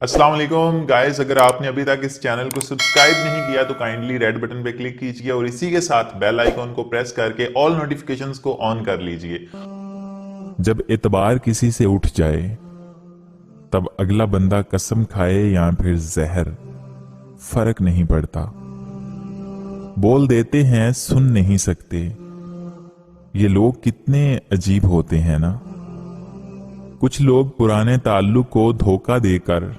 अस्सलाम वालेकुम गाइस, अगर आपने अभी तक इस चैनल को सब्सक्राइब नहीं किया तो काइंडली रेड बटन पे क्लिक कीजिए और इसी के साथ बेल आइकॉन को प्रेस करके ऑल नोटिफिकेशंस को ऑन कर लीजिए। जब एतबार किसी से उठ जाए तब अगला बंदा कसम खाए या फिर जहर, फर्क नहीं पड़ता। बोल देते हैं, सुन नहीं सकते। ये लोग कितने अजीब होते हैं ना। कुछ लोग पुराने ताल्लुक को धोखा देकर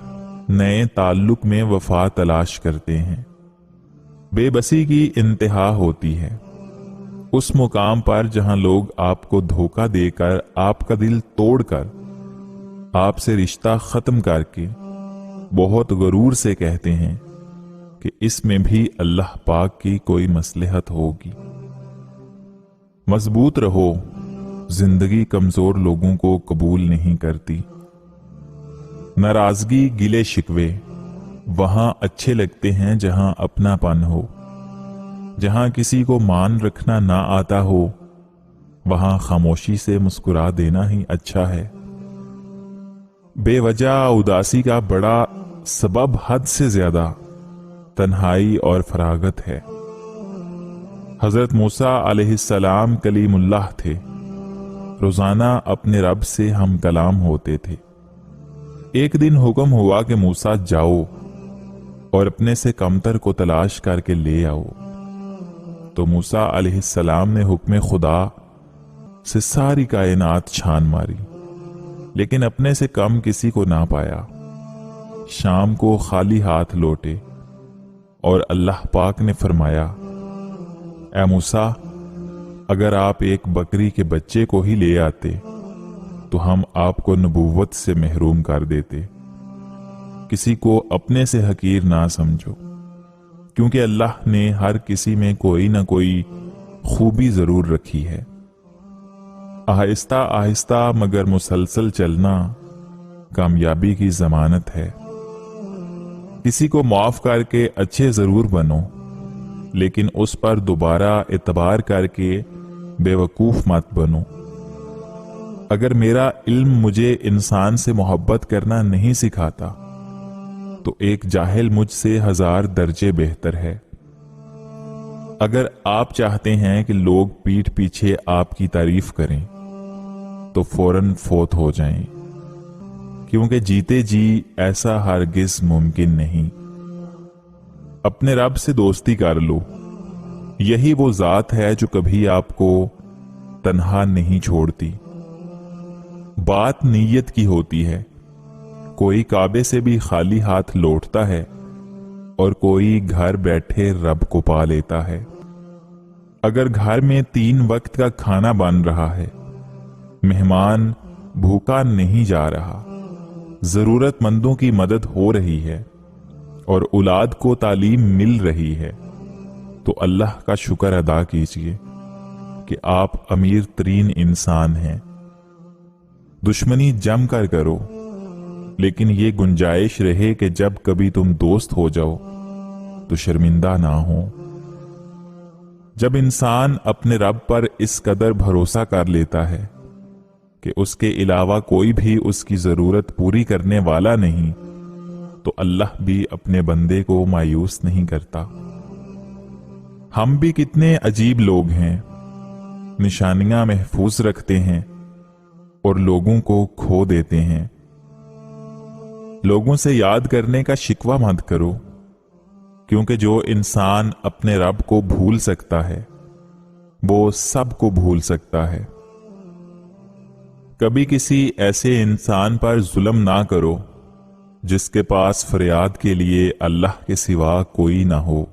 नए ताल्लुक में वफा तलाश करते हैं। बेबसी की इंतहा होती है उस मुकाम पर जहां लोग आपको धोखा देकर, आपका दिल तोड़कर, आपसे रिश्ता खत्म करके बहुत गरूर से कहते हैं कि इसमें भी अल्लाह पाक की कोई मसलहत होगी। मजबूत रहो, जिंदगी कमजोर लोगों को कबूल नहीं करती। नाराजगी, गिले शिकवे वहां अच्छे लगते हैं जहां अपनापन हो। जहां किसी को मान रखना ना आता हो वहां खामोशी से मुस्कुरा देना ही अच्छा है। बेवजह उदासी का बड़ा सबब हद से ज्यादा तन्हाई और फरागत है। हजरत मूसा अलैहिस्सलाम कलीमुल्लाह थे। रोजाना अपने रब से हम कलाम होते थे। एक दिन हुक्म हुआ कि मूसा जाओ और अपने से कमतर को तलाश करके ले आओ। तो मूसा अलैहिस्सलाम ने हुक्म खुदा से सारी कायनात छान मारी, लेकिन अपने से कम किसी को ना पाया। शाम को खाली हाथ लौटे और अल्लाह पाक ने फरमाया, ऐ मूसा, अगर आप एक बकरी के बच्चे को ही ले आते तो हम आपको नबूवत से महरूम कर देते। किसी को अपने से हकीर ना समझो, क्योंकि अल्लाह ने हर किसी में कोई ना कोई खूबी जरूर रखी है। आहिस्ता आहिस्ता मगर मुसलसल चलना कामयाबी की जमानत है। किसी को माफ करके अच्छे जरूर बनो, लेकिन उस पर दोबारा एतबार करके बेवकूफ मत बनो। अगर मेरा इल्म मुझे इंसान से मोहब्बत करना नहीं सिखाता तो एक जाहिल मुझसे 1000 दर्जे बेहतर है। अगर आप चाहते हैं कि लोग पीठ पीछे आपकी तारीफ करें तो फौरन फोत हो जाएं, क्योंकि जीते जी ऐसा हरगिज मुमकिन नहीं। अपने रब से दोस्ती कर लो, यही वो जात है जो कभी आपको तन्हा नहीं छोड़ती। बात नीयत की होती है। कोई काबे से भी खाली हाथ लौटता है और कोई घर बैठे रब को पा लेता है। अगर घर में 3 वक्त का खाना बन रहा है, मेहमान भूखा नहीं जा रहा, जरूरतमंदों की मदद हो रही है और औलाद को तालीम मिल रही है, तो अल्लाह का शुक्र अदा कीजिए कि आप अमीर तरीन इंसान हैं। दुश्मनी जम कर करो, लेकिन ये गुंजाइश रहे कि जब कभी तुम दोस्त हो जाओ तो शर्मिंदा ना हो। जब इंसान अपने रब पर इस कदर भरोसा कर लेता है कि उसके अलावा कोई भी उसकी जरूरत पूरी करने वाला नहीं, तो अल्लाह भी अपने बंदे को मायूस नहीं करता। हम भी कितने अजीब लोग हैं, निशानियां महफूज रखते हैं और लोगों को खो देते हैं। लोगों से याद करने का शिकवा मत करो, क्योंकि जो इंसान अपने रब को भूल सकता है वो सब को भूल सकता है। कभी किसी ऐसे इंसान पर जुल्म ना करो जिसके पास फरियाद के लिए अल्लाह के सिवा कोई ना हो।